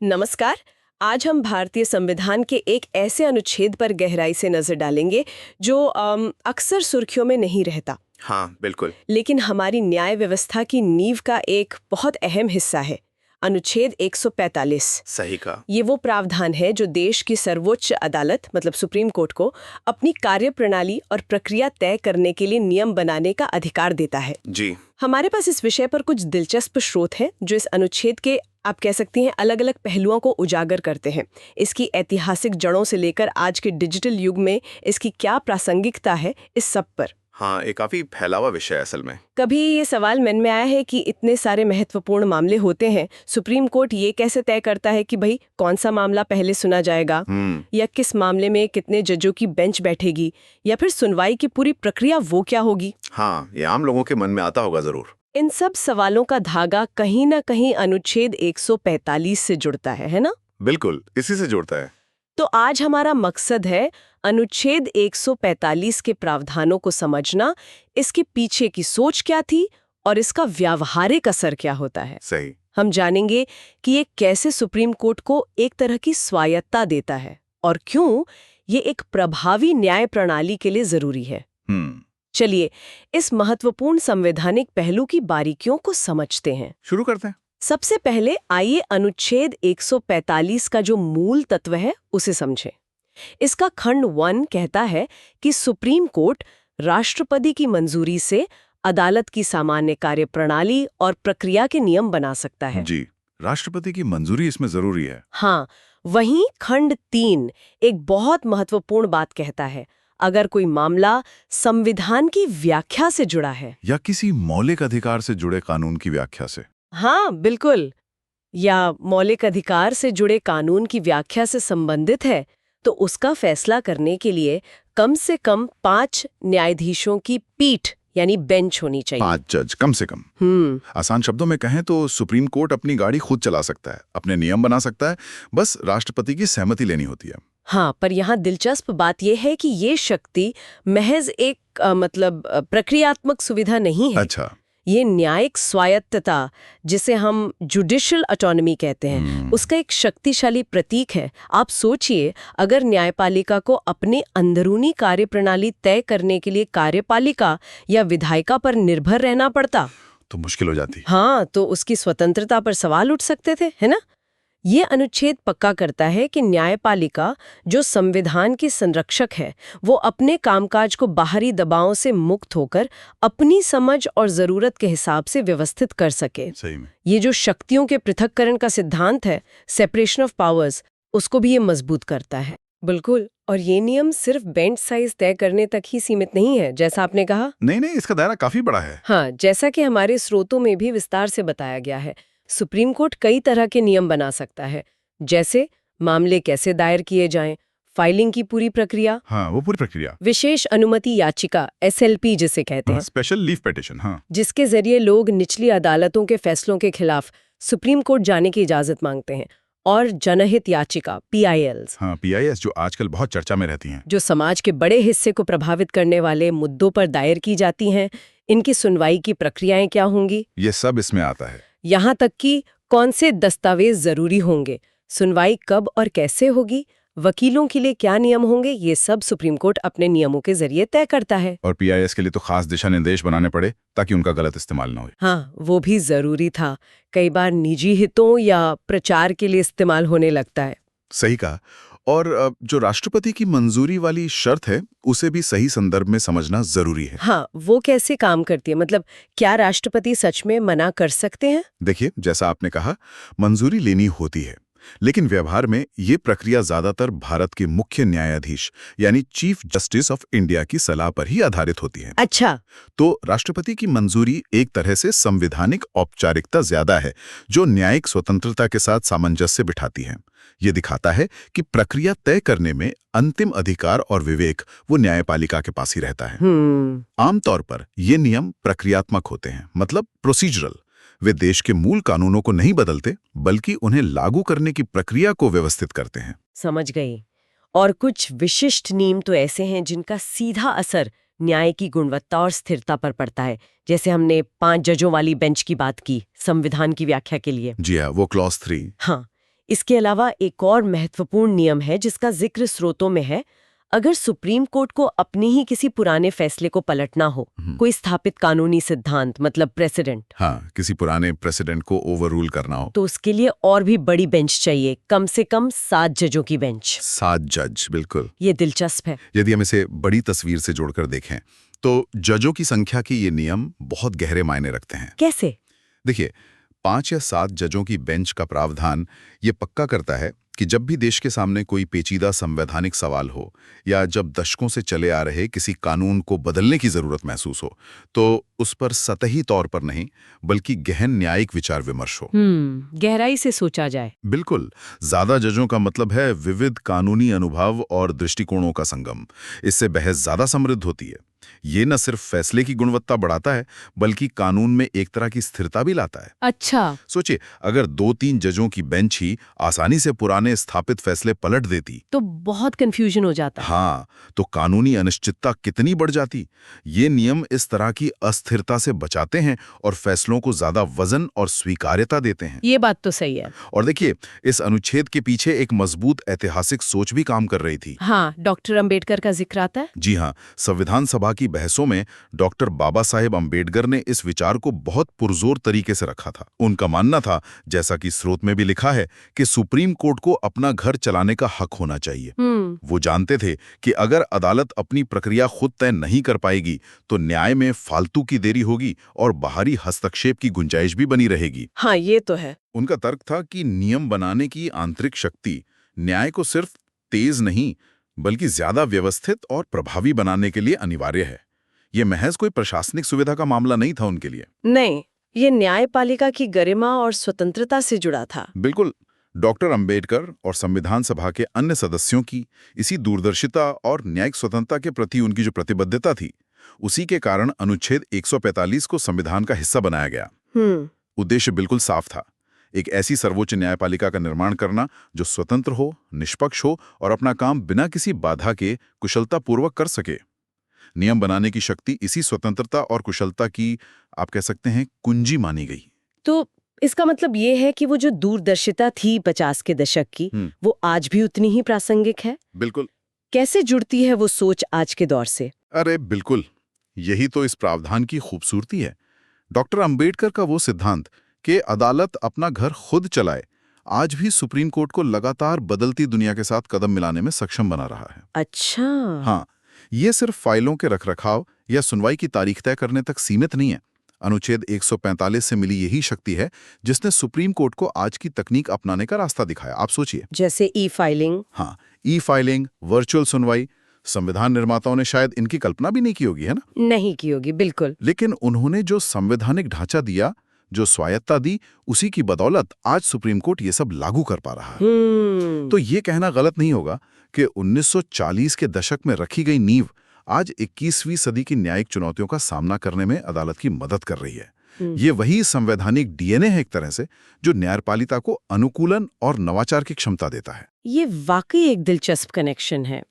नमस्कार। आज हम भारतीय संविधान के एक ऐसे अनुच्छेद पर गहराई से नजर डालेंगे जो अक्सर सुर्खियों में नहीं रहता, हाँ, बिल्कुल। लेकिन हमारी न्याय व्यवस्था की नींव का एक बहुत अहम हिस्सा है। अनुच्छेद 145। सही कहा। ये वो प्रावधान है जो देश की सर्वोच्च अदालत मतलब सुप्रीम कोर्ट को अपनी कार्यप्रणाली और प्रक्रिया तय करने के लिए नियम बनाने का अधिकार देता है। जी। हमारे पास इस विषय पर कुछ दिलचस्प स्रोत हैं जो इस अनुच्छेद के आप कह सकती हैं अलग अलग पहलुओं को उजागर करते हैं। इसकी ऐतिहासिक जड़ों से लेकर आज के डिजिटल युग में इसकी क्या प्रासंगिकता है, इस सब पर। हाँ, ये काफी फैला हुआ विषय है असल में। कभी ये सवाल मन में आया है कि इतने सारे महत्वपूर्ण मामले होते हैं, सुप्रीम कोर्ट ये कैसे तय करता है कि भाई कौन सा मामला पहले सुना जाएगा, या किस मामले में कितने जजों की बेंच बैठेगी, या फिर सुनवाई की पूरी प्रक्रिया वो क्या होगी? हाँ, ये आम लोगों के मन में आता होगा जरूर। इन सब सवालों का धागा कहीं ना कहीं अनुच्छेद 145 से जुड़ता है ना? बिल्कुल, इसी से जुड़ता है। तो आज हमारा मकसद है अनुच्छेद 145 के प्रावधानों को समझना, इसके पीछे की सोच क्या थी और इसका व्यावहारिक असर क्या होता है। सही। हम जानेंगे कि ये कैसे सुप्रीम कोर्ट को एक तरह की स्वायत्तता देता है और क्यों ये एक प्रभावी न्याय प्रणाली के लिए जरूरी है। चलिए इस महत्वपूर्ण संवैधानिक पहलू की बारीकियों को समझते हैं। शुरू करते हैं। सबसे पहले आइए अनुच्छेद 145 का जो मूल तत्व है उसे समझें। इसका खंड 1 कहता है कि सुप्रीम कोर्ट राष्ट्रपति की मंजूरी से अदालत की सामान्य कार्यप्रणाली और प्रक्रिया के नियम बना सकता है। जी, राष्ट्रपति की मंजूरी इसमें जरूरी है। हाँ, वहीं खंड 3 एक बहुत महत्वपूर्ण बात कहता है, अगर कोई मामला संविधान की व्याख्या से जुड़ा है या किसी मौलिक अधिकार से जुड़े कानून की व्याख्या से। हाँ बिल्कुल, या मौलिक अधिकार से जुड़े कानून की व्याख्या से संबंधित है, तो उसका फैसला करने के लिए कम से कम 5 न्यायाधीशों की पीठ यानी बेंच होनी चाहिए। 5 जज कम से कम। आसान शब्दों में कहें तो सुप्रीम कोर्ट अपनी गाड़ी खुद चला सकता है, अपने नियम बना सकता है, बस राष्ट्रपति की सहमति लेनी होती है। हाँ, पर यहाँ दिलचस्प बात यह है कि ये शक्ति महज एक प्रक्रियात्मक सुविधा नहीं है। अच्छा। ये न्यायिक स्वायत्तता, जिसे हम जुडिशियल ऑटोनॉमी कहते हैं, उसका एक शक्तिशाली प्रतीक है। आप सोचिए, अगर न्यायपालिका को अपनी अंदरूनी कार्यप्रणाली तय करने के लिए कार्यपालिका या विधायिका पर निर्भर रहना पड़ता तो मुश्किल हो जाती। हाँ, तो उसकी स्वतंत्रता पर सवाल उठ सकते थे, है ना? ये अनुच्छेद पक्का करता है कि न्यायपालिका, जो संविधान की संरक्षक है, वो अपने कामकाज को बाहरी दबावों से मुक्त होकर अपनी समझ और जरूरत के हिसाब से व्यवस्थित कर सके। सही में। ये जो शक्तियों के पृथक्करण का सिद्धांत है, सेपरेशन ऑफ पावर्स, उसको भी ये मजबूत करता है। बिल्कुल, और ये नियम सिर्फ बेंच साइज तय करने तक ही सीमित नहीं है, जैसा आपने कहा। नहीं, इसका दायरा काफी बड़ा है। हाँ, जैसा कि हमारे स्रोतों में भी विस्तार से बताया गया है, सुप्रीम कोर्ट कई तरह के नियम बना सकता है, जैसे मामले कैसे दायर किए जाएं, फाइलिंग की पूरी प्रक्रिया, हाँ, वो पूरी प्रक्रिया, विशेष अनुमति याचिका SLP जिसे कहते हैं, स्पेशल लीव पिटीशन, हाँ, जिसके जरिए लोग निचली अदालतों के फैसलों के खिलाफ सुप्रीम कोर्ट जाने की इजाजत मांगते हैं, और जनहित याचिका PILs, हाँ, PIS जो आजकल बहुत चर्चा में रहती हैं, जो समाज के बड़े हिस्से को प्रभावित करने वाले मुद्दों पर दायर की जाती हैं। इनकी सुनवाई की प्रक्रियाएं क्या होंगी, ये सब इसमें आता है। यहाँ तक कि कौन से दस्तावेज जरूरी होंगे, सुनवाई कब और कैसे होगी, वकीलों के लिए क्या नियम होंगे, ये सब सुप्रीम कोर्ट अपने नियमों के जरिए तय करता है। और PIS के लिए तो खास दिशा निर्देश बनाने पड़े ताकि उनका गलत इस्तेमाल न हो। हाँ, वो भी जरूरी था। कई बार निजी हितों या प्रचार के लिए इस्तेमाल होने लगता है। सही कहा। और जो राष्ट्रपति की मंजूरी वाली शर्त है, उसे भी सही संदर्भ में समझना जरूरी है। हाँ, वो कैसे काम करती है, मतलब क्या राष्ट्रपति सच में मना कर सकते हैं? देखिए, जैसा आपने कहा, मंजूरी लेनी होती है, लेकिन व्यवहार में ये प्रक्रिया ज्यादातर भारत के मुख्य न्यायाधीश यानी चीफ जस्टिस ऑफ इंडिया की सलाह पर ही आधारित होती है। अच्छा। तो राष्ट्रपति की मंजूरी एक तरह से संवैधानिक औपचारिकता ज्यादा है, जो न्यायिक स्वतंत्रता के साथ सामंजस्य बिठाती है। ये दिखाता है कि प्रक्रिया तय करने में अंतिम अधिकार और विवेक वो न्यायपालिका के पास ही रहता है। आमतौर पर ये नियम प्रक्रियात्मक होते हैं, मतलब प्रोसीजरल। वे देश के मूल कानूनों को नहीं बदलते, बल्कि उन्हें लागू करने की प्रक्रिया को व्यवस्थित करते हैं। समझ गई। और कुछ विशिष्ट नियम तो ऐसे हैं जिनका सीधा असर न्याय की गुणवत्ता और स्थिरता पर पड़ता है, जैसे हमने 5 जजों वाली बेंच की बात की संविधान की व्याख्या के लिए। जी हाँ, वो क्लॉज 3। हाँ, इसके अलावा एक और महत्वपूर्ण नियम है जिसका जिक्र स्रोतों में है। अगर सुप्रीम कोर्ट को अपनी ही किसी पुराने फैसले को पलटना हो, कोई स्थापित कानूनी सिद्धांत मतलब प्रेसिडेंट, हाँ, किसी पुराने प्रेसिडेंट को ओवररूल करना हो तो उसके लिए और भी बड़ी बेंच चाहिए, कम से कम 7 जजों की बेंच। 7 जज, बिल्कुल। ये दिलचस्प है। यदि हम इसे बड़ी तस्वीर से जोड़कर देखें तो जजों की संख्या के ये नियम बहुत गहरे मायने रखते हैं। कैसे? देखिए, 5 या 7 जजों की बेंच का प्रावधान ये पक्का करता है कि जब भी देश के सामने कोई पेचीदा संवैधानिक सवाल हो या जब दशकों से चले आ रहे किसी कानून को बदलने की जरूरत महसूस हो, तो उस पर सतही तौर पर नहीं बल्कि गहन न्यायिक विचार विमर्श हो। गहराई से सोचा जाए। बिल्कुल। ज्यादा जजों का मतलब है विविध कानूनी अनुभव और दृष्टिकोणों का संगम। इससे बहस ज्यादा समृद्ध होती है। ये न सिर्फ फैसले की गुणवत्ता बढ़ाता है बल्कि कानून में एक तरह की स्थिरता भी लाता है। अच्छा। सोचिए, अगर 2-3 जजों की बेंच ही आसानी से पुराने स्थापित फैसले पलट देती तो बहुत कंफ्यूजन हो जाता। हाँ, तो कानूनी अनिश्चितता कितनी बढ़ जाती। ये नियम इस तरह की अस्थिरता से बचाते हैं और फैसलों को ज्यादा वजन और स्वीकार्यता देते हैं। ये बात तो सही है। और देखिए, इस अनुच्छेद के पीछे एक मजबूत ऐतिहासिक सोच भी काम कर रही थी। हाँ, डॉक्टर अंबेडकर का जिक्र आता है। जी हाँ, संविधान सभा की बहसों में डॉक्टर बाबा साहेब अंबेडकर ने इस विचार को बहुत पुरजोर तरीके से रखा था। उनका मानना था, जैसा कि स्रोत में भी लिखा है, कि सुप्रीम कोर्ट को अपना घर चलाने का हक होना चाहिए। वो जानते थे कि अगर अदालत अपनी प्रक्रिया खुद तय नहीं कर पाएगी तो न्याय में फालतू की देरी होगी और बाहरी हस्तक्षेप की गुंजाइश भी बनी रहेगी। हाँ, ये तो है। उनका तर्क था कि नियम बनाने की आंतरिक शक्ति न्याय को सिर्फ तेज नहीं बल्कि ज्यादा व्यवस्थित और प्रभावी बनाने के लिए अनिवार्य है। ये महज कोई प्रशासनिक सुविधा का मामला नहीं था उनके लिए। नहीं, ये न्यायपालिका की गरिमा और स्वतंत्रता से जुड़ा था। बिल्कुल। डॉक्टर अंबेडकर और संविधान सभा के अन्य सदस्यों की इसी दूरदर्शिता और न्यायिक स्वतंत्रता के प्रति उनकी जो प्रतिबद्धता थी, उसी के कारण अनुच्छेद 145 को संविधान का हिस्सा बनाया गया। उद्देश्य बिल्कुल साफ था, एक ऐसी सर्वोच्च न्यायपालिका का निर्माण करना जो स्वतंत्र हो, निष्पक्ष हो और अपना काम बिना किसी बाधा के कुशलतापूर्वक कर सके। नियम बनाने की शक्ति इसी स्वतंत्रता और कुशलता की, आप कह सकते हैं, कुंजी मानी गई। तो इसका मतलब ये है कि वो जो दूरदर्शिता थी 50 के दशक की, वो आज भी उतनी ही प्रासंगिक है। बिल्कुल। कैसे जुड़ती है वो सोच आज के दौर से? अरे बिल्कुल, यही तो इस प्रावधान की खूबसूरती है। डॉक्टर अंबेडकर का वो सिद्धांत कि अदालत अपना घर खुद चलाए, आज भी सुप्रीम कोर्ट को लगातार बदलती दुनिया के साथ कदम मिलाने में सक्षम बना रहा है। अच्छा। हाँ, ये सिर्फ फाइलों के रखरखाव या सुनवाई की तारीख तय करने तक सीमित नहीं है। अनुच्छेद 145 से मिली यही शक्ति है जिसने सुप्रीम कोर्ट को आज की तकनीक अपनाने का रास्ता दिखाया। आप सोचिए, जैसे ई-फाइलिंग। हाँ, ई-फाइलिंग, वर्चुअल सुनवाई। संविधान निर्माताओं ने शायद इनकी कल्पना भी नहीं की होगी, है ना? नहीं की होगी, बिल्कुल। लेकिन उन्होंने जो संवैधानिक ढांचा दिया, जो स्वायत्ता दी, उसी की बदौलत आज सुप्रीम कोर्ट ये सब लागू कर पा रहा है। तो ये कहना गलत नहीं होगा कि 1940 के दशक में रखी गई नींव आज 21वीं सदी की न्यायिक चुनौतियों का सामना करने में अदालत की मदद कर रही है। ये वही संवैधानिक डीएनए है एक तरह से, जो न्यायपालिका को अनुकूलन और नवाचार की क्षमता देता है। ये वाकई एक दिलचस्प कनेक्शन है।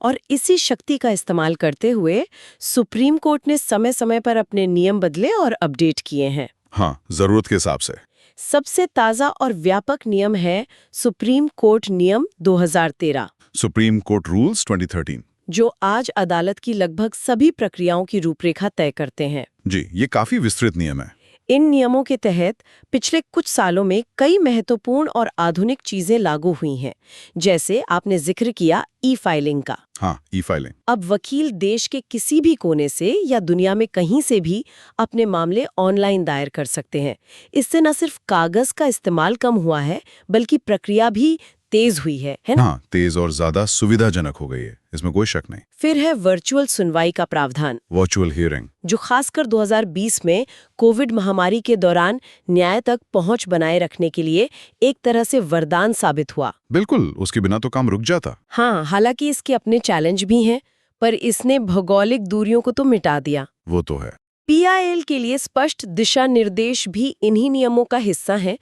और इसी शक्ति का इस्तेमाल करते हुए सुप्रीम कोर्ट ने समय समय पर अपने नियम बदले और अपडेट किए हैं। हाँ, जरूरत के हिसाब से। सबसे ताजा और व्यापक नियम है सुप्रीम कोर्ट नियम 2013, सुप्रीम कोर्ट रूल्स 2013, जो आज अदालत की लगभग सभी प्रक्रियाओं की रूपरेखा तय करते हैं। जी, ये काफी विस्तृत नियम है। इन नियमों के तहत पिछले कुछ सालों में कई महत्वपूर्ण और आधुनिक चीजें लागू हुई हैं, जैसे आपने जिक्र किया ई-फाइलिंग का। हाँ, ई-फाइलिंग। अब वकील देश के किसी भी कोने से या दुनिया में कहीं से भी अपने मामले ऑनलाइन दायर कर सकते हैं। इससे न सिर्फ कागज का इस्तेमाल कम हुआ है, बल्कि प्रक्रिया भी तेज हुई है ना? हाँ, तेज और ज्यादा सुविधाजनक हो गई है, इसमें कोई शक नहीं। फिर है वर्चुअल सुनवाई का प्रावधान, वर्चुअल हियरिंग, जो खासकर 2020 में कोविड महामारी के दौरान न्याय तक पहुंच बनाए रखने के लिए एक तरह से वरदान साबित हुआ। बिल्कुल, उसके बिना तो काम रुक जाता। हाँ, हालांकि इसके अपने चैलेंज भी हैं, पर इसने भौगोलिक दूरियों को तो मिटा दिया। वो तो है। पीआईएल के लिए स्पष्ट दिशा निर्देश भी इन्हीं नियमों का हिस्सा हैं।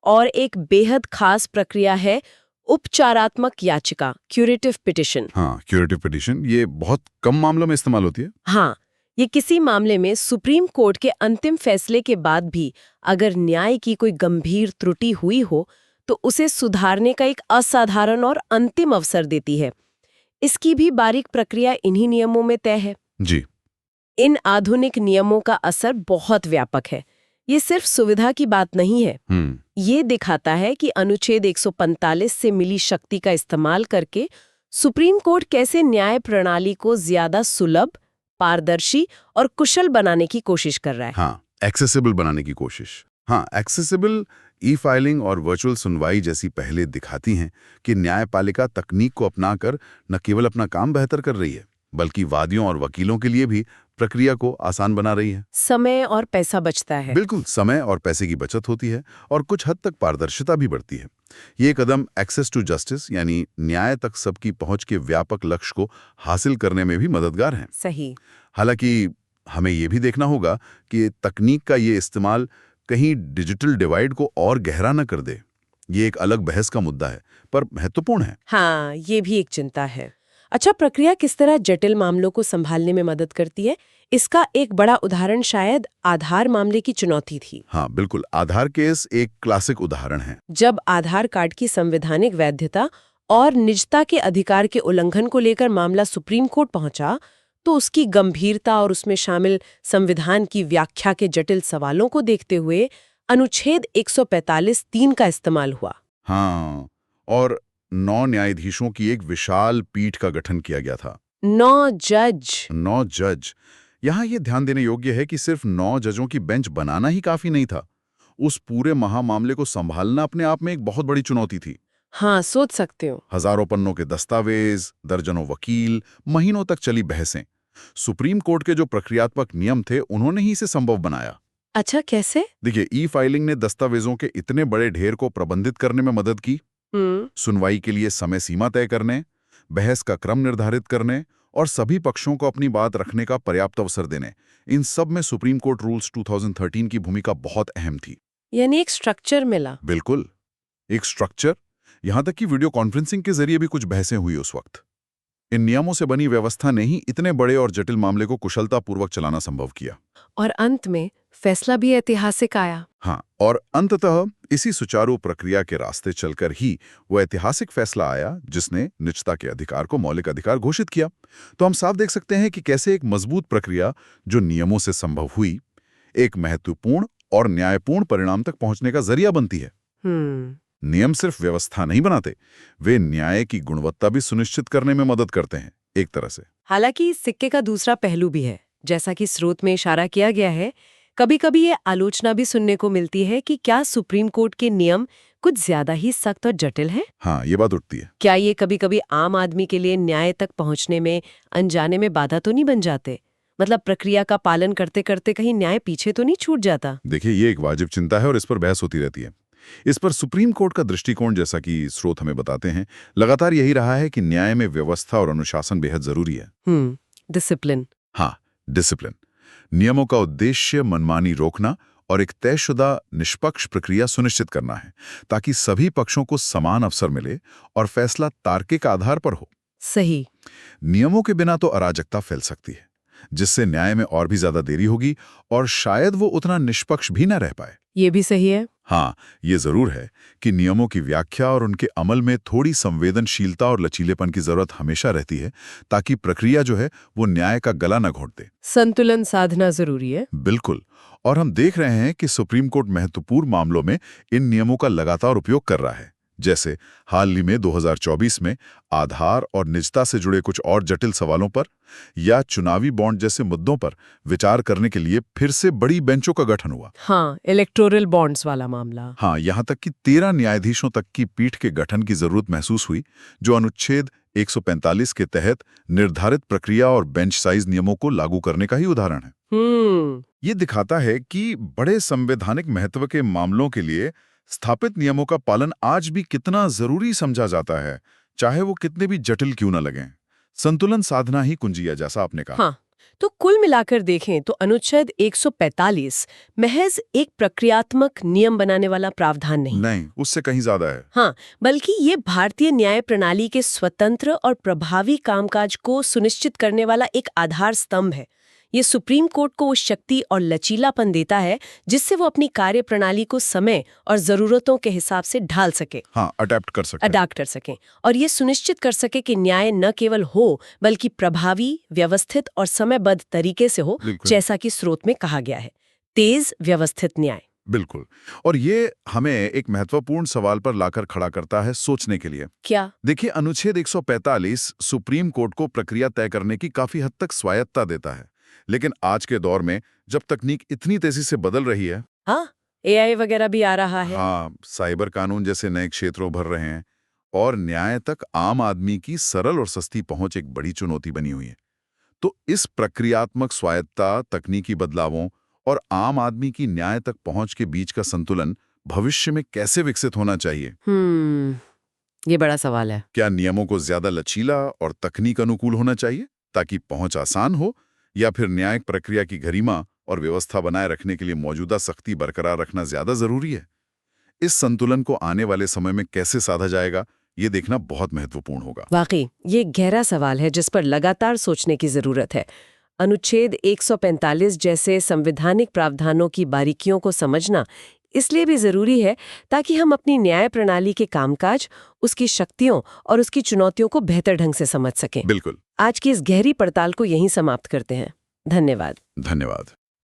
और एक बेहद खास प्रक्रिया है उपचारात्मक याचिका, क्यूरेटिव पिटिशन। हाँ, क्यूरेटिव पिटिशन, ये बहुत कम मामलों में इस्तेमाल होती है। हाँ, ये किसी मामले में सुप्रीम कोर्ट के अंतिम फैसले के बाद भी अगर न्याय की कोई गंभीर त्रुटि हुई हो, तो उसे सुधारने का एक असाधारण और अंतिम अवसर देती है। इसकी भी बारीक प्रक्रिया इन्हीं नियमों में तय है। जी। इन आधुनिक नियमों का असर बहुत व्यापक है। ये सिर्फ सुविधा की बात नहीं है। ये दिखाता है कि अनुच्छेद 145 से मिली शक्ति का इस्तेमाल करके सुप्रीम कोर्ट कैसे न्याय प्रणाली को ज्यादा सुलभ, पारदर्शी और कुशल बनाने की कोशिश कर रहा है। हाँ, एक्सेसिबल बनाने की कोशिश। हाँ, एक्सेसिबल ई फाइलिंग और वर्चुअल सुनवाई जैसी पहले दिखाती हैं कि न्यायपालिका तकनीक को अपनाकर न केवल अपना काम बेहतर कर रही है, बल्कि वादियों और वकीलों के लिए भी प्रक्रिया को आसान बना रही है। समय और पैसा बचता है। बिल्कुल, समय और पैसे की बचत होती है और कुछ हद तक पारदर्शिता भी बढ़ती है। ये कदम एक्सेस टू जस्टिस यानी न्याय तक सबकी पहुंच के व्यापक लक्ष्य को हासिल करने में भी मददगार हैं। सही। हालांकि हमें ये भी देखना होगा कि तकनीक का ये इस्तेमाल कहीं डिजिटल डिवाइड को और गहरा न कर दे। ये एक अलग बहस का मुद्दा है, पर महत्वपूर्ण है। हाँ, ये भी एक चिंता है। अच्छा, प्रक्रिया किस तरह जटिल मामलों को संभालने में मदद करती है? इसका एक बड़ा उदाहरण शायद आधार मामले की चुनौती थी। हाँ, बिल्कुल। आधार केस एक क्लासिक उदाहरण है। जब आधार कार्ड की संवैधानिक वैधता और निजता के अधिकार के उल्लंघन को लेकर मामला सुप्रीम कोर्ट पहुंचा, तो उसकी गंभीरता और उसमें शामिल संविधान की व्याख्या के जटिल सवालों को देखते हुए अनुच्छेद 145(3) का इस्तेमाल हुआ। हाँ, और 9 न्यायाधीशों की एक विशाल पीठ का गठन किया गया था। 9 जज। 9 जज। यहाँ ये ध्यान देने योग्य है कि सिर्फ 9 जजों की बेंच बनाना ही काफी नहीं था। उस पूरे महामामले को संभालना अपने आप में एक बहुत बड़ी चुनौती थी। हाँ, सोच सकते हो। हजारों पन्नों के दस्तावेज, दर्जनों वकील, महीनों तक चली बहसें। सुप्रीम कोर्ट के जो प्रक्रियात्मक नियम थे, उन्होंने ही इसे संभव बनाया। अच्छा, कैसे? देखिए, ई फाइलिंग ने दस्तावेजों के इतने बड़े ढेर को प्रबंधित करने में मदद की। सुनवाई के लिए समय सीमा तय करने, बहस का क्रम निर्धारित करने और सभी पक्षों को अपनी बात रखने का पर्याप्त अवसर देने, इन सब में सुप्रीम कोर्ट रूल्स 2013 की भूमिका बहुत अहम थी। यानी एक स्ट्रक्चर मिला। बिल्कुल, एक स्ट्रक्चर। यहां तक कि वीडियो कॉन्फ्रेंसिंग के जरिए भी कुछ बहसें हुई उस वक्त। इन नियमों से बनी व्यवस्था ने ही इतने बड़े और जटिल मामले को कुशलतापूर्वक चलाना संभव किया। और अंत में फैसला भी ऐतिहासिक आया। हाँ, और अंततः इसी सुचारू प्रक्रिया के रास्ते चलकर ही वो ऐतिहासिक फैसला आया जिसने निजता के अधिकार को मौलिक अधिकार घोषित किया। तो हम साफ देख सकते हैं कि कैसे एक मजबूत प्रक्रिया जो नियमों से संभव हुई, एक महत्वपूर्ण और न्यायपूर्ण परिणाम तक पहुंचने का जरिया बनती है। नियम सिर्फ व्यवस्था नहीं बनाते, वे न्याय की गुणवत्ता भी सुनिश्चित करने में मदद करते हैं, एक तरह से। हालांकि इस सिक्के का दूसरा पहलू भी है। जैसा कि स्रोत में इशारा किया गया है, कभी-कभी ये आलोचना भी सुनने को मिलती है कि क्या सुप्रीम कोर्ट के नियम कुछ ज्यादा ही सख्त और जटिल हैं? हाँ, ये बात उठती है। क्या ये कभी-कभी आम आदमी के लिए न्याय तक पहुंचने में, अनजाने में बाधा तो नहीं बन जाते? मतलब प्रक्रिया का पालन करते करते कहीं न्याय पीछे तो नहीं छूट जाता? देखिए, ये एक वाजिब चिंता है और इस पर बहस होती रहती है। इस पर सुप्रीम कोर्ट का दृष्टिकोण, जैसा कि स्रोत हमें बताते हैं, लगातार यही रहा है कि न्याय में व्यवस्था और अनुशासन बेहद जरूरी है। डिसिप्लिन। हाँ, डिसिप्लिन। नियमों का उद्देश्य मनमानी रोकना और एक तयशुदा निष्पक्ष प्रक्रिया सुनिश्चित करना है, ताकि सभी पक्षों को समान अवसर मिले और फैसला तार्किक आधार पर हो। सही। नियमों के बिना तो अराजकता फैल सकती है, जिससे न्याय में और भी ज्यादा देरी होगी और शायद वो उतना निष्पक्ष भी न रह पाए। ये भी सही है। हाँ, ये जरूर है कि नियमों की व्याख्या और उनके अमल में थोड़ी संवेदनशीलता और लचीलेपन की जरूरत हमेशा रहती है, ताकि प्रक्रिया जो है वो न्याय का गला न घोंट दे। संतुलन साधना जरूरी है। बिल्कुल। और हम देख रहे हैं कि सुप्रीम कोर्ट महत्वपूर्ण मामलों में इन नियमों का लगातार उपयोग कर रहा है। जैसे हाल ही में 2024 में आधार और निजता से जुड़े कुछ और जटिल सवालों पर, या चुनावी बॉन्ड जैसे मुद्दों पर विचार करने के लिए फिर से बड़ी बेंचों का गठन हुआ। हाँ, इलेक्टोरल बॉन्ड्स वाला मामला। हाँ, यहाँ तक कि 13 न्यायाधीशों तक की पीठ के गठन की जरूरत महसूस हुई, जो अनुच्छेद 145 के तहत निर्धारित प्रक्रिया और बेंच साइज नियमों को लागू करने का ही उदाहरण है। ये दिखाता है कि बड़े संवैधानिक महत्व के मामलों के लिए स्थापित नियमों का पालन आज भी कितना जरूरी समझा जाता है, चाहे वो कितने भी जटिल क्यों न लगें। संतुलन साधना ही कुंजी है, जैसा आपने कहा। हाँ, तो कुल मिलाकर देखें तो अनुच्छेद 145 महज एक प्रक्रियात्मक नियम बनाने वाला प्रावधान नहीं, उससे कहीं ज्यादा है। हाँ, बल्कि ये भारतीय न्याय प्रणाली के स्वतंत्र और प्रभावी कामकाज को सुनिश्चित करने वाला एक आधार स्तंभ है। ये सुप्रीम कोर्ट को वो शक्ति और लचीलापन देता है जिससे वो अपनी कार्य प्रणाली को समय और जरूरतों के हिसाब से ढाल सके, हाँ, अडेप्ट कर सकते हैं। अडाप्ट कर सके, और ये सुनिश्चित कर सके कि न्याय न केवल हो बल्कि प्रभावी, व्यवस्थित और समयबद्ध तरीके से हो, बिल्कुल। जैसा कि स्रोत में कहा गया है, तेज व्यवस्थित न्याय। बिल्कुल। और ये हमें एक महत्वपूर्ण सवाल पर लाकर खड़ा करता है सोचने के लिए। क्या? देखिए, अनुच्छेद 145 सुप्रीम कोर्ट को प्रक्रिया तय करने की काफी हद तक स्वायत्तता देता है, लेकिन आज के दौर में जब तकनीक इतनी तेजी से बदल रही है, हाँ, AI वगैरह भी आ रहा है। हाँ, साइबर कानून जैसे नए क्षेत्र उभर रहे हैं और न्याय तक आम आदमी की सरल और सस्ती पहुंच एक बड़ी चुनौती बनी हुई है। तो इस प्रक्रियात्मक स्वायत्तता, तकनीकी बदलावों और आम आदमी की न्याय तक पहुंच के बीच का संतुलन भविष्य में कैसे विकसित होना चाहिए? ये बड़ा सवाल है। क्या नियमों को ज्यादा लचीला और तकनीक अनुकूल होना चाहिए ताकि पहुंच आसान हो, या फिर न्यायिक प्रक्रिया की गरिमा और व्यवस्था बनाए रखने के लिए मौजूदा सख्ती बरकरार रखना ज्यादा जरूरी है? इस संतुलन को आने वाले समय में कैसे साधा जाएगा, ये देखना बहुत महत्वपूर्ण होगा। वाकई ये गहरा सवाल है जिस पर लगातार सोचने की जरूरत है। अनुच्छेद 145 जैसे संवैधानिक प्रावधानों की बारीकियों को समझना इसलिए भी जरूरी है ताकि हम अपनी न्याय प्रणाली के कामकाज, उसकी शक्तियों और उसकी चुनौतियों को बेहतर ढंग से समझ सकें। बिल्कुल। आज की इस गहरी पड़ताल को यहीं समाप्त करते हैं। धन्यवाद। धन्यवाद।